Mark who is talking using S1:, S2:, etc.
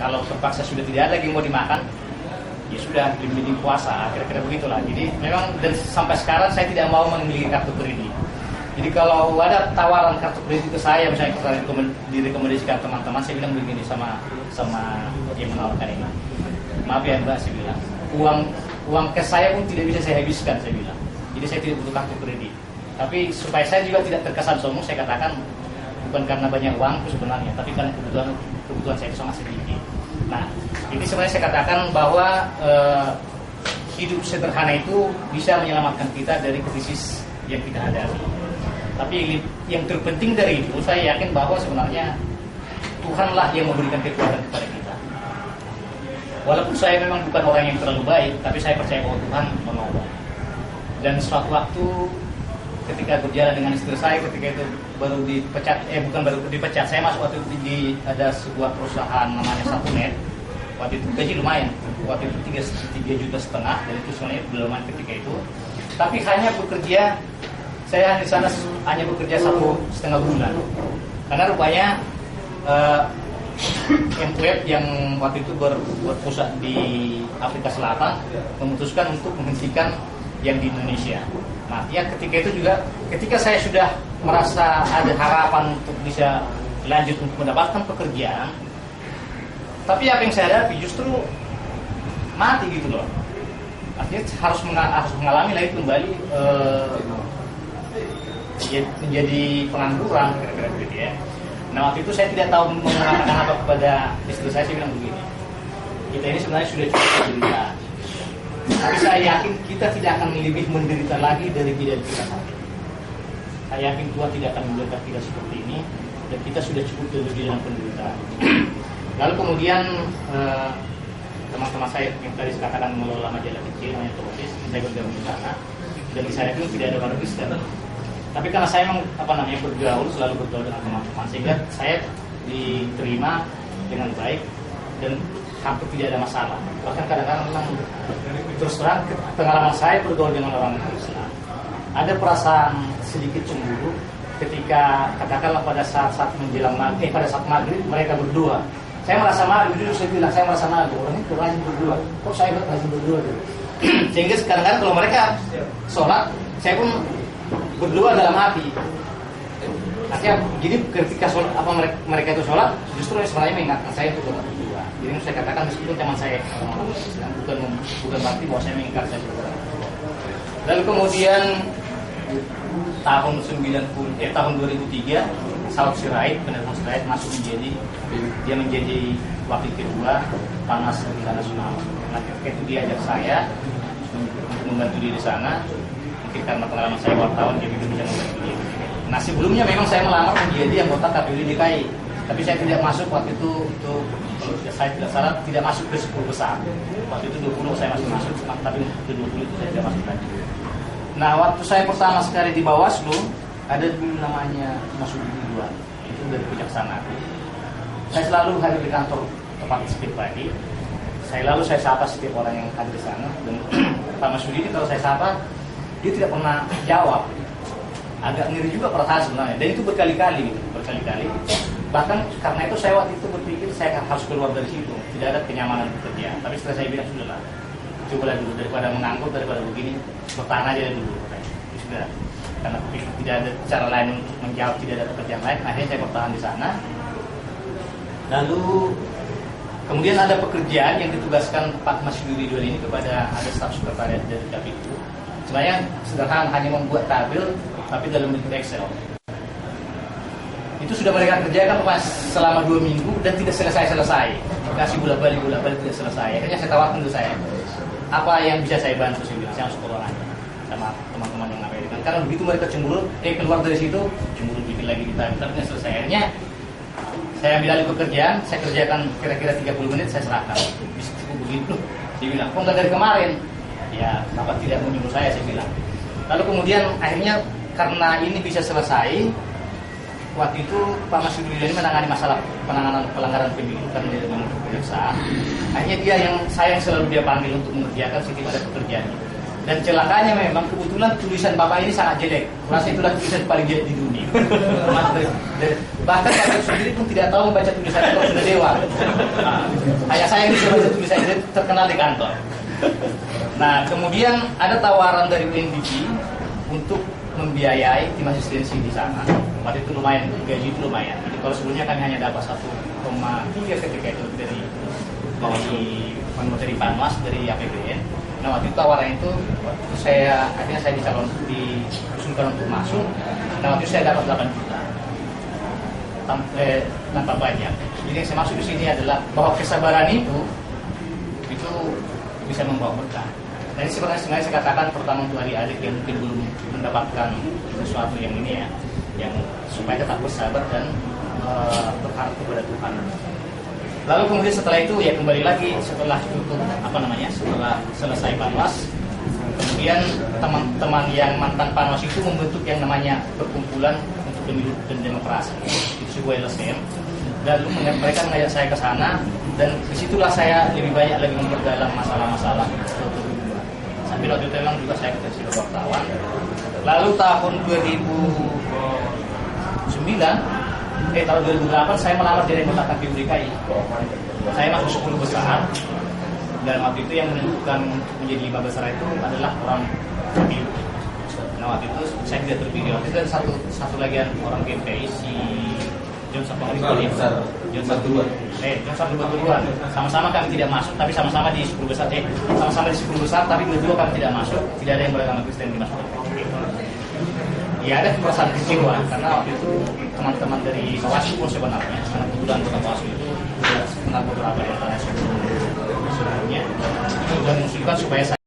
S1: kalau terpaksa sudah tidak ada lagi yang mau dimakan, ya sudah lebih puasa, kira-kira begitulah. Jadi memang dan sampai sekarang saya tidak mau memiliki kartu kredit. Jadi kalau ada tawaran kartu kredit ke saya, misalnya kita direkomendasikan teman-teman, saya bilang begini sama yang menawarkan ini. Maaf ya Mbak, saya bilang uang cash saya pun tidak bisa saya habiskan, saya bilang. Jadi saya tidak butuh kartu kredit. Tapi supaya saya juga tidak terkesan sombong, saya katakan bukan karena banyak uangku sebenarnya, tapi karena kebutuhan saya itu sangat sedikit. Nah, ini sebenarnya saya katakan bahwa hidup sederhana itu bisa menyelamatkan kita dari krisis yang kita hadapi. Tapi yang terpenting dari itu, saya yakin bahwa sebenarnya Tuhanlah yang memberikan kekuatan kepada kita. Walaupun saya memang bukan orang yang terlalu baik, tapi saya percaya bahwa Tuhan menolong. Dan suatu waktu ketika berjalan dengan istri saya, ketika itu baru dipecat, bukan baru dipecat, saya masuk waktu itu ada sebuah perusahaan namanya Satunet. Waktu itu gaji lumayan, waktu itu 3,5 juta, dan itu sebenarnya belum lumayan ketika itu. Tapi hanya bekerja, saya di sana hanya bekerja 1,5 bulan. Karena rupanya MWeb yang waktu itu berpusat di Afrika Selatan memutuskan untuk menghentikan yang di Indonesia. Nah, ya ketika itu juga, ketika saya sudah merasa ada harapan untuk bisa lanjut untuk mendapatkan pekerjaan, tapi apa yang saya hadapi justru mati gitu loh. Artinya harus mengalami lagi kembali menjadi pengangguran, kira-kira begitu ya. Nah, waktu itu saya tidak tahu mengatakan apa kepada istri saya bilang begini, kita ini sebenarnya sudah cukup menderita, tapi saya yakin kita tidak akan lebih menderita lagi dari bidan kita saat ini. Saya yakin Tuhan tidak akan membuat kita seperti ini, dan kita sudah cukup lebih dalam penderitaan. Lalu kemudian teman-teman saya yang tadi katakan mengelola majalah kecil namanya Topis, saya bergabung di sana, dan di sana itu tidak ada orang Kristen. Tapi karena saya memang selalu bergaul dengan teman-teman, sehingga saya diterima dengan baik dan hampir tidak ada masalah. Bahkan kadang-kadang memang terus terang pengalaman saya bergaul dengan orang Islam, ada perasaan sedikit cemburu ketika katakanlah pada saat menjelang pada saat maghrib mereka berdua. Saya merasa malu, jujur saya bilang saya merasa malu, orang itu rajin berdua, kok saya rajin berdua gitu. Sehingga kadang-kadang kalau mereka sholat, saya pun berdua dalam hati. Artinya, jadi ketika sholat, mereka itu sholat, justru sebenarnya mengingatkan saya untuk berdua. Jadi saya katakan meskipun teman saya bukan berarti bahwa saya mengingat saya berdua. Lalu kemudian tahun 2003, Saud Sirait, penerbangan Sirait masuk menjadi wakil kedua Panas Tingkat Nasional. Nah, ketika itu diajak saya untuk membantu dia di sana. Mungkin karena pengalaman saya wartawan, jadi bisa membantu dia. Nah, sebelumnya memang saya melamar menjadi anggota KPU DKI, tapi saya tidak masuk waktu itu. Saya tidak salah, tidak masuk ke 10 besar. Waktu itu 20 saya masih masuk, tapi ke 20 itu saya tidak masuk lagi. Nah, waktu saya pertama sekali di Bawaslu, ada dulu namanya Mas Ridwan, itu dari Kejaksaan Agung. Saya selalu hadir di kantor tepat setiap pagi. Saya sapa setiap orang yang hadir di sana. Dan Pak Mas Ridwan kalau saya sapa, dia tidak pernah jawab. Agak ngiri juga perasaan sebenarnya. Dan itu berkali-kali. Bahkan karena itu saya waktu itu berpikir saya harus keluar dari situ. Tidak ada kenyamanan bekerja. Tapi setelah saya bilang sudahlah, cobalah dulu daripada menganggur, daripada begini, bertahan aja dulu. Sudah. Karena tidak ada cara lain untuk menjawab, tidak ada pekerjaan lain, akhirnya saya bertahan di sana. Lalu kemudian ada pekerjaan yang ditugaskan Pak Mas Ridwan ini kepada ada staf sekretariat dari KPU. Sebenarnya sederhana, hanya membuat tabel tapi dalam bentuk Excel. Itu sudah mereka kerjakan Mas selama 2 minggu dan tidak selesai. Kasih bola-balik tidak selesai. Akhirnya saya tawarkan ke saya, apa yang bisa saya bantu? Saya masuk ruangan sama teman-teman yang Amerika. Karena begitu mereka cemburu, keluar dari situ, cemburu bikin lagi kita, tapi nggak selesai. Akhirnya saya ambil alih pekerjaan, saya kerjakan kira-kira 30 menit, saya serahkan. Bisa begitu, dia bilang, kok nggak dari kemarin? Ya, Bapak tidak menyuruh saya bilang. Lalu kemudian akhirnya karena ini bisa selesai, waktu itu Pak Mas Ridwan ini menangani masalah penanganan pelanggaran pendidikan di kejaksaan. Akhirnya saya yang selalu dia panggil untuk mengerjakan setiap ada pekerjaan. Dan celakanya memang kebetulan tulisan Bapak ini sangat jelek. Rasa itulah tulisan paling jelek di dunia. Bahkan Bapak sendiri pun tidak tahu membaca tulisan kalau sudah dewa. Hanya saya yang bisa baca tulisan itu, terkenal di kantor. Nah, kemudian ada tawaran dari UNDP untuk membiayai tim asistensi di sana. Waktu itu lumayan, gaji itu lumayan. Jadi kalau sebelumnya kami hanya dapat 1,3 ketika itu dari Panwas dari APBN. Nah, waktu itu tawaran itu akhirnya saya diusulkan untuk masuk. Nah, waktu itu saya dapat 8 juta tanpa pajak. Jadi yang saya maksud di sini adalah bahwa kesabaran itu bisa membawa berkah. Jadi sebenarnya saya katakan pertama untuk adik-adik yang mungkin belum mendapatkan sesuatu yang ini ya, yang supaya tetap bersabar dan berharap kepada Tuhan. Lalu kemudian setelah itu ya kembali lagi setelah selesai Panwas, kemudian teman-teman yang mantan Panwas itu membentuk yang namanya Perkumpulan untuk Pemilu dan Demokrasi. Itu sebuah LSM. Lalu mereka mengajak saya ke sana dan disitulah saya lebih banyak lagi memperdalam masalah-masalah sambil waktu itu memang juga saya ketemu wartawan. Lalu tahun 2008 saya melamar jadi anggota KPU DKI. Saya masuk 10 besar dan waktu itu yang menentukan menjadi 5 besar itu adalah orang KPU. Nah, waktu itu saya tidak terpilih. Waktu itu ada satu lagi orang GPI si John Sabtu Batuan. Sama-sama kami tidak masuk, tapi sama-sama di 10 besar. Sama-sama di 10 besar, tapi dua kami tidak masuk. Tidak ada yang beragama Kristen dimasukkan. Ya ada perasaan kecewa karena waktu itu teman-teman dari Bawaslu pun sebenarnya, karena kebetulan kota Bawaslu itu kenal beberapa yang sebelumnya sudah mengusulkan supaya saya